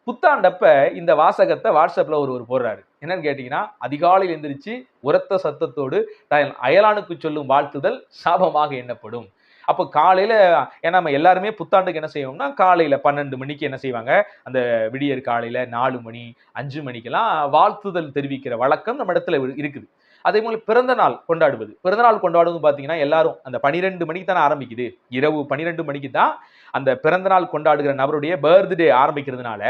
புத்தாண்டப்ப இந்த வாசகத்தை வாட்ஸ்அப்ல ஒருவர் போடுறாரு. என்னன்னு கேட்டீங்கன்னா, அதிகாலையில் எந்திரிச்சு உரத்த சத்தத்தோடு தன் அயலானுக்கு சொல்லும் வாழ்த்துதல் சாபமாக எண்ணப்படும். அப்போ காலையில ஏன்னா நம்ம எல்லாருமே புத்தாண்டுக்கு என்ன செய்வோம்னா, காலையில 12 மணிக்கு என்ன செய்வாங்க, அந்த விடியற் காலையில 4 மணி 5 மணிக்கெல்லாம் வாழ்த்துதல் தெரிவிக்கிற வழக்கம் நம்ம இடத்துல இருக்குது. அதே போல பிறந்த நாள் கொண்டாடுவது. பிறந்த நாள் கொண்டாடுவது பார்த்தீங்கன்னா, எல்லாரும் அந்த 12 மணிக்கு தானே ஆரம்பிக்குது. இரவு 12 மணிக்கு தான் அந்த பிறந்த நாள் கொண்டாடுகிற நபருடைய பர்த்டே ஆரம்பிக்கிறதுனால,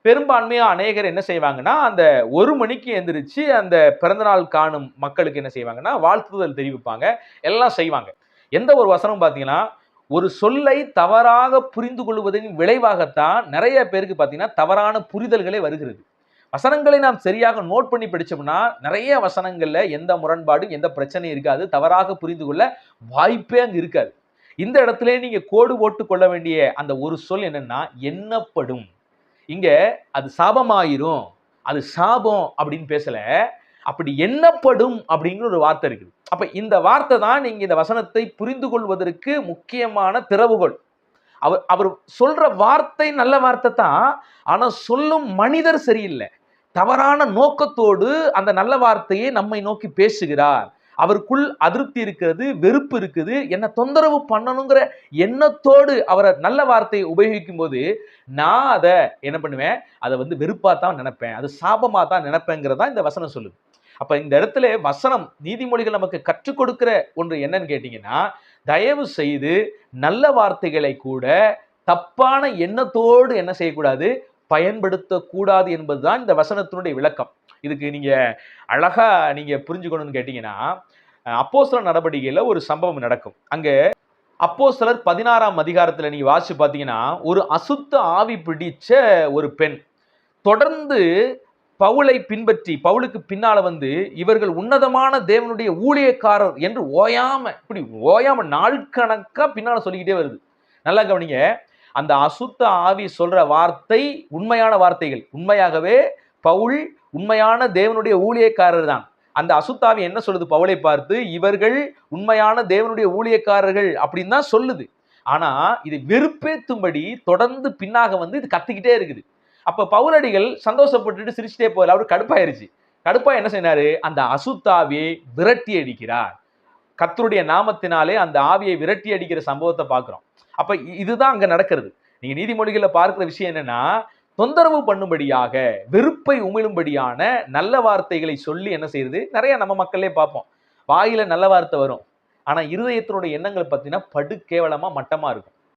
பெரும்பான்மையா அநேகர் என்ன செய்வாங்கன்னா, அந்த 1 மணிக்கு எந்திரிச்சு அந்த பிறந்தநாள் காணும் மக்களுக்கு என்ன செய்வாங்கன்னா, வாழ்த்துதல் தெரிவிப்பாங்க. எல்லாம் செய்வாங்க. எந்த ஒரு வசனம் பார்த்தீங்கன்னா, ஒரு சொல்லை தவறாக புரிந்து கொள்வதன் விளைவாகத்தான் நெறைய பேருக்கு பார்த்தீங்கன்னா, தவறான புரிதல்களே வருகிறது. வசனங்களை நாம் சரியாக நோட் பண்ணி படிச்சோம்னா, நெறைய வசனங்கள்ல எந்த முரண்பாடும், எந்த பிரச்சனையும் இருக்காது. தவறாக புரிந்து கொள்ள வாய்ப்பே அங்க இருக்காது. இந்த இடத்திலே நீங்க கோடு போட்டுக் கொள்ள வேண்டிய அந்த ஒரு சொல் என்னன்னா, எண்ணப்படும். இங்க அது சாபமாயிரும், அது சாபம் அப்படின்னு பேசல. அப்படி எண்ணப்படும் அப்படிங்கிற ஒரு வார்த்தை இருக்குது. அப்ப இந்த வார்த்தை தான் நீங்க இந்த வசனத்தை புரிந்து கொள்வதற்கு முக்கியமான திறவுகோல். அவர் சொல்ற வார்த்தை நல்ல வார்த்தை தான். ஆனா சொல்லும் மனிதர் சரியில்லை. தவறான நோக்கத்தோடு அந்த நல்ல வார்த்தையை நம்மை நோக்கி பேசுகிறார். அவருக்குள் அதிருப்தி இருக்கிறது, வெறுப்பு இருக்குது, என்ன தொந்தரவு பண்ணணுங்கிற எண்ணத்தோடு அவரை நல்ல வார்த்தையை உபயோகிக்கும் போது நான் அதை என்ன பண்ணுவேன், அதை வந்து வெறுப்பா தான் நினைப்பேன், அது சாபமா தான் நினைப்பேங்கிறதா இந்த வசனம் சொல்லுது. அப்ப இந்த இடத்துல வசனம் நீதிமொழிகள் நமக்கு கற்றுக் கொடுக்கிற ஒன்று என்னன்னு கேட்டீங்கன்னா, தயவு செய்து நல்ல வார்த்தைகளை கூட தப்பான எண்ணத்தோடு என்ன செய்யக்கூடாது, பயன்படுத்தக்கூடாது என்பதுதான் இந்த வசனத்தினுடைய விளக்கம். இதுக்கு நீங்க அழகா நீங்க புரிஞ்சுக்கணும்னு கேட்டீங்கன்னா, அப்போஸ்தலர் நடவடிக்கையில ஒரு சம்பவம் நடக்கும். அங்க அப்போஸ்தலர் 16ஆம் அதிகாரத்துல நீங்க வாசிச்சு பார்த்தீங்கன்னா, ஒரு அசுத்த ஆவி பிடிச்ச ஒரு பெண் தொடர்ந்து பவுலை பின்பற்றி பவுலுக்கு பின்னால வந்து இவர்கள் உன்னதமான தேவனுடைய ஊழியக்காரர் என்று ஓயாம நாள் கணக்கா பின்னால சொல்லிக்கிட்டே வருது. நல்லா கவனிங்க. அந்த அசுத்த ஆவி சொல்ற வார்த்தை உண்மையான வார்த்தைகள். உண்மையாகவே பவுல் உண்மையான தேவனுடைய ஊழியக்காரர் தான். அந்த அசுத்தாவி என்ன சொல்லுது பவுலை பார்த்து, இவர்கள் உண்மையான தேவனுடைய ஊழியக்காரர்கள் அப்படின்னு தான் சொல்லுது. ஆனா இது வெறுப்பேத்தும்படி தொடர்ந்து பின்னாக வந்து இது கத்திக்கிட்டே இருக்குது. அப்ப பவுலடிகள் சந்தோஷப்பட்டுட்டு சிரிச்சுட்டே போகல. அவரு கடுப்பாயிருச்சு. கடுப்பா என்ன செய்யறாரு, அந்த அசுத்தாவியை விரட்டி அடிக்கிறார். கர்த்தருடைய நாமத்தினாலே அந்த ஆவியை விரட்டி அடிக்கிற சம்பவத்தை பார்க்கிறோம். அப்ப இதுதான் அங்க நடக்கிறது. நீங்க நீதிமொழிகள்ல பார்க்கிற விஷயம் என்னன்னா, தொந்தரவு பண்ணும்படியாக வெறுப்பை உமிழும்படியான நல்ல வார்த்தைகளை சொல்லி என்ன செய்யுது, நிறைய நம்ம மக்களே பார்ப்போம். வாயில நல்ல வார்த்தை வரும், ஆனா இருதயத்தினுடைய எண்ணங்கள் பார்த்தீங்கன்னா படு கேவலமா மட்டமா இருக்கும்.